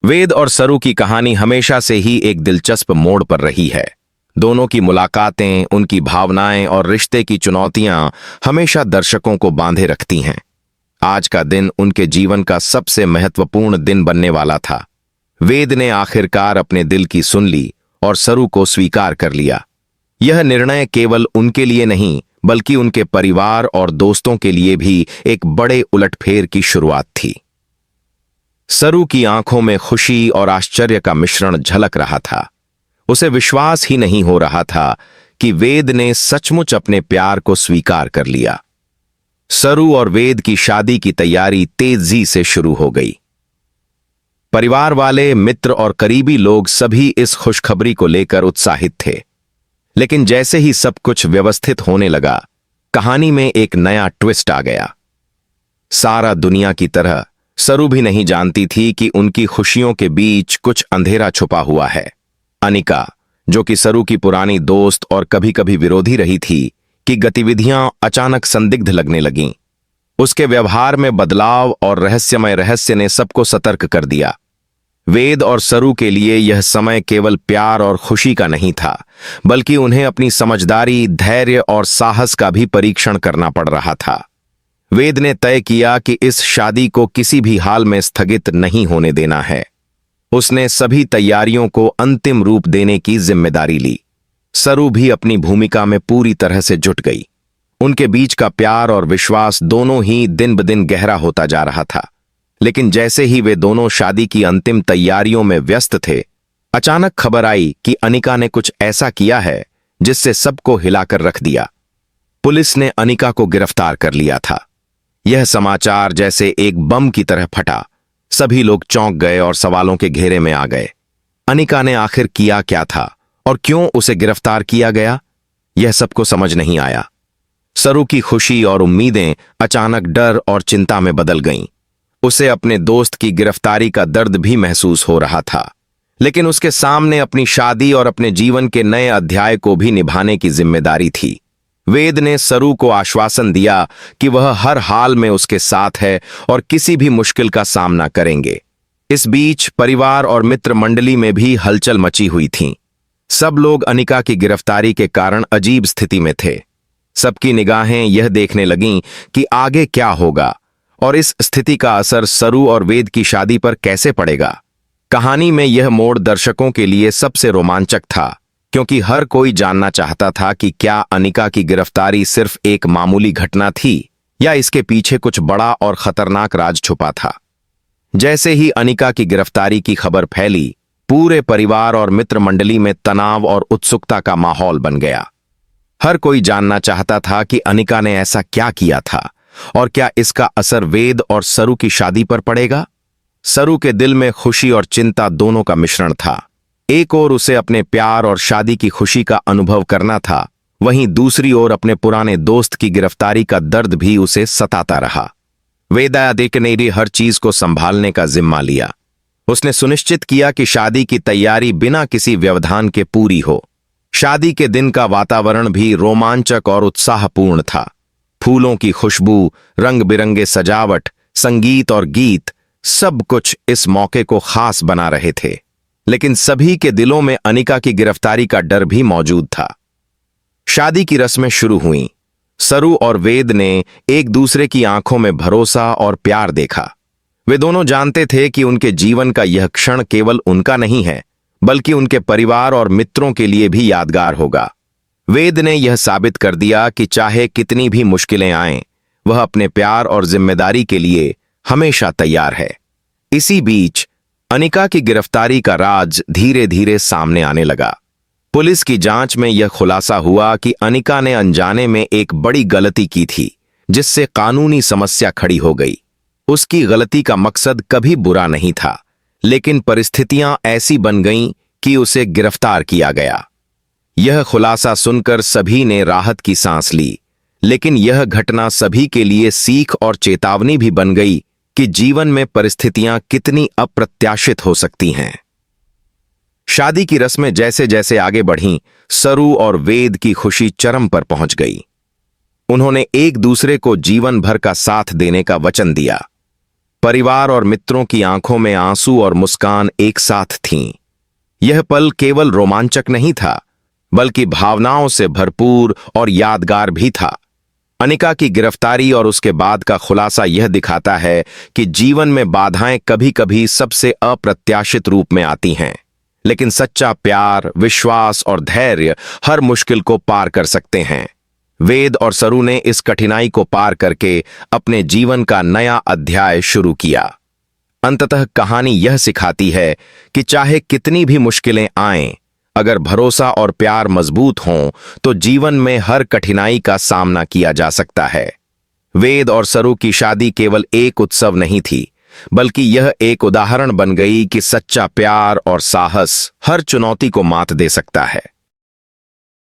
वेद और सरू की कहानी हमेशा से ही एक दिलचस्प मोड़ पर रही है। दोनों की मुलाकातें, उनकी भावनाएं और रिश्ते की चुनौतियां हमेशा दर्शकों को बांधे रखती हैं। आज का दिन उनके जीवन का सबसे महत्वपूर्ण दिन बनने वाला था। वेद ने आखिरकार अपने दिल की सुन ली और सरू को स्वीकार कर लिया। यह निर्णय केवल उनके लिए नहीं बल्कि उनके परिवार और दोस्तों के लिए भी एक बड़े उलटफेर की शुरुआत थी। सरू की आंखों में खुशी और आश्चर्य का मिश्रण झलक रहा था। उसे विश्वास ही नहीं हो रहा था कि वेद ने सचमुच अपने प्यार को स्वीकार कर लिया। सरू और वेद की शादी की तैयारी तेजी से शुरू हो गई। परिवार वाले, मित्र और करीबी लोग सभी इस खुशखबरी को लेकर उत्साहित थे। लेकिन जैसे ही सब कुछ व्यवस्थित होने लगा, कहानी में एक नया ट्विस्ट आ गया। सारा दुनिया की तरह सरू भी नहीं जानती थी कि उनकी खुशियों के बीच कुछ अंधेरा छुपा हुआ है। अनिका, जो कि सरू की पुरानी दोस्त और कभी कभी विरोधी रही थी, की गतिविधियां अचानक संदिग्ध लगने लगीं। उसके व्यवहार में बदलाव और रहस्यमय रहस्य ने सबको सतर्क कर दिया। वेद और सरू के लिए यह समय केवल प्यार और खुशी का नहीं था, बल्कि उन्हें अपनी समझदारी, धैर्य और साहस का भी परीक्षण करना पड़ रहा था। वेद ने तय किया कि इस शादी को किसी भी हाल में स्थगित नहीं होने देना है। उसने सभी तैयारियों को अंतिम रूप देने की जिम्मेदारी ली। सरू भी अपनी भूमिका में पूरी तरह से जुट गई। उनके बीच का प्यार और विश्वास दोनों ही दिन ब दिन गहरा होता जा रहा था। लेकिन जैसे ही वे दोनों शादी की अंतिम तैयारियों में व्यस्त थे, अचानक खबर आई कि अनिका ने कुछ ऐसा किया है जिससे सबको हिलाकर रख दिया। पुलिस ने अनिका को गिरफ्तार कर लिया था। यह समाचार जैसे एक बम की तरह फटा। सभी लोग चौंक गए और सवालों के घेरे में आ गए। अनिका ने आखिर किया क्या था और क्यों उसे गिरफ्तार किया गया, यह सबको समझ नहीं आया। सरू की खुशी और उम्मीदें अचानक डर और चिंता में बदल गईं। उसे अपने दोस्त की गिरफ्तारी का दर्द भी महसूस हो रहा था, लेकिन उसके सामने अपनी शादी और अपने जीवन के नए अध्याय को भी निभाने की जिम्मेदारी थी। वेद ने सरू को आश्वासन दिया कि वह हर हाल में उसके साथ है और किसी भी मुश्किल का सामना करेंगे। इस बीच परिवार और मित्र मंडली में भी हलचल मची हुई थी। सब लोग अनिका की गिरफ्तारी के कारण अजीब स्थिति में थे। सबकी निगाहें यह देखने लगीं कि आगे क्या होगा और इस स्थिति का असर सरू और वेद की शादी पर कैसे पड़ेगा। कहानी में यह मोड़ दर्शकों के लिए सबसे रोमांचक था, क्योंकि हर कोई जानना चाहता था कि क्या अनिका की गिरफ्तारी सिर्फ एक मामूली घटना थी या इसके पीछे कुछ बड़ा और खतरनाक राज छुपा था। जैसे ही अनिका की गिरफ्तारी की खबर फैली, पूरे परिवार और मित्र मंडली में तनाव और उत्सुकता का माहौल बन गया। हर कोई जानना चाहता था कि अनिका ने ऐसा क्या किया था और क्या इसका असर वेद और सरू की शादी पर पड़ेगा। सरू के दिल में खुशी और चिंता दोनों का मिश्रण था। एक ओर उसे अपने प्यार और शादी की खुशी का अनुभव करना था, वहीं दूसरी ओर अपने पुराने दोस्त की गिरफ्तारी का दर्द भी उसे सताता रहा। वेदादित्य ने हर चीज को संभालने का जिम्मा लिया। उसने सुनिश्चित किया कि शादी की तैयारी बिना किसी व्यवधान के पूरी हो। शादी के दिन का वातावरण भी रोमांचक और उत्साहपूर्ण था। फूलों की खुशबू, रंग बिरंगे सजावट, संगीत और गीत, सब कुछ इस मौके को खास बना रहे थे। लेकिन सभी के दिलों में अनिका की गिरफ्तारी का डर भी मौजूद था। शादी की रस्में शुरू हुईं। सरू और वेद ने एक दूसरे की आंखों में भरोसा और प्यार देखा। वे दोनों जानते थे कि उनके जीवन का यह क्षण केवल उनका नहीं है, बल्कि उनके परिवार और मित्रों के लिए भी यादगार होगा। वेद ने यह साबित कर दिया कि चाहे कितनी भी मुश्किलें आएं, वह अपने प्यार और जिम्मेदारी के लिए हमेशा तैयार है। इसी बीच अनिका की गिरफ्तारी का राज धीरे धीरे सामने आने लगा। पुलिस की जांच में यह खुलासा हुआ कि अनिका ने अनजाने में एक बड़ी गलती की थी, जिससे कानूनी समस्या खड़ी हो गई। उसकी गलती का मकसद कभी बुरा नहीं था, लेकिन परिस्थितियां ऐसी बन गईं कि उसे गिरफ्तार किया गया। यह खुलासा सुनकर सभी ने राहत की सांस ली, लेकिन यह घटना सभी के लिए सीख और चेतावनी भी बन गई कि जीवन में परिस्थितियां कितनी अप्रत्याशित हो सकती हैं। शादी की रस्में जैसे जैसे आगे बढ़ीं, सरू और वेद की खुशी चरम पर पहुंच गई। उन्होंने एक दूसरे को जीवन भर का साथ देने का वचन दिया। परिवार और मित्रों की आंखों में आंसू और मुस्कान एक साथ थीं। यह पल केवल रोमांचक नहीं था, बल्कि भावनाओं से भरपूर और यादगार भी था। अनिका की गिरफ्तारी और उसके बाद का खुलासा यह दिखाता है कि जीवन में बाधाएं कभी-कभी सबसे अप्रत्याशित रूप में आती हैं, लेकिन सच्चा प्यार, विश्वास और धैर्य हर मुश्किल को पार कर सकते हैं। वेद और सरू ने इस कठिनाई को पार करके अपने जीवन का नया अध्याय शुरू किया। अंततः कहानी यह सिखाती है कि चाहे कितनी भी मुश्किलें आएं, अगर भरोसा और प्यार मजबूत हों तो जीवन में हर कठिनाई का सामना किया जा सकता है। वेद और सरू की शादी केवल एक उत्सव नहीं थी, बल्कि यह एक उदाहरण बन गई कि सच्चा प्यार और साहस हर चुनौती को मात दे सकता है।